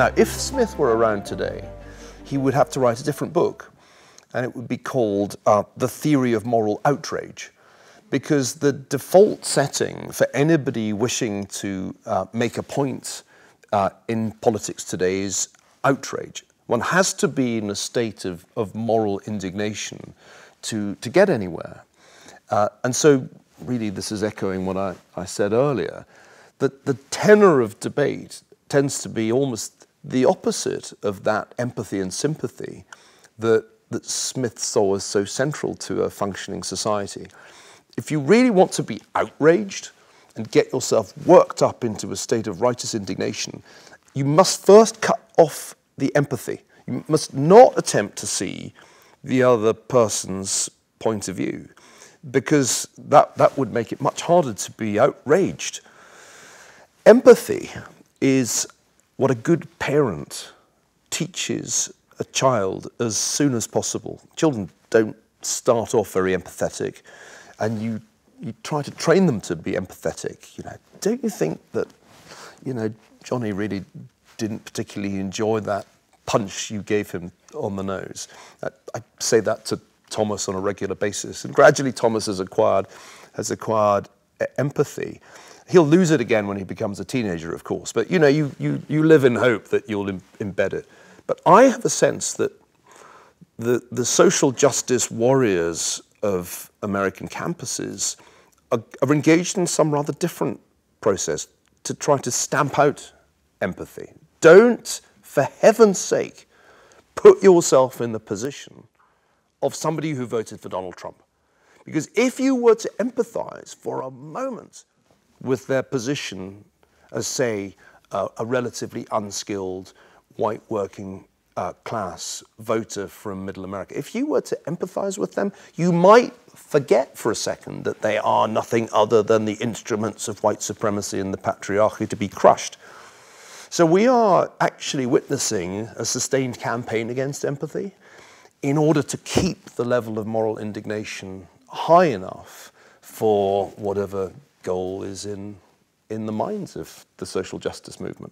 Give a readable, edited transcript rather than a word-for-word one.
Now, if Smith were around today, he would have to write a different book, and it would be called The Theory of Moral Outrage, because the default setting for anybody wishing to make a point in politics today is outrage. One has to be in a state of moral indignation to get anywhere. And so, really, this is echoing what I said earlier, that the tenor of debate tends to be almost the opposite of that empathy and sympathy that Smith saw as so central to a functioning society. If you really want to be outraged and get yourself worked up into a state of righteous indignation, you must first cut off the empathy. You must not attempt to see the other person's point of view, because that would make it much harder to be outraged. Empathy is what a good parent teaches a child as soon as possible. Children don't start off very empathetic, and you try to train them to be empathetic. You know, don't you think that, you know, Johnny really didn't particularly enjoy that punch you gave him on the nose? I say that to Thomas on a regular basis, and gradually Thomas has acquired empathy. He'll lose it again when he becomes a teenager, of course, but you know, you live in hope that you'll embed it. But I have a sense that the social justice warriors of American campuses are engaged in some rather different process to try to stamp out empathy. Don't, for heaven's sake, put yourself in the position of somebody who voted for Donald Trump. Because if you were to empathize for a moment with their position as, say, a relatively unskilled white working class voter from Middle America, if you were to empathize with them, you might forget for a second that they are nothing other than the instruments of white supremacy and the patriarchy to be crushed. So we are actually witnessing a sustained campaign against empathy in order to keep the level of moral indignation high enough for whatever goal is in the minds of the social justice movement.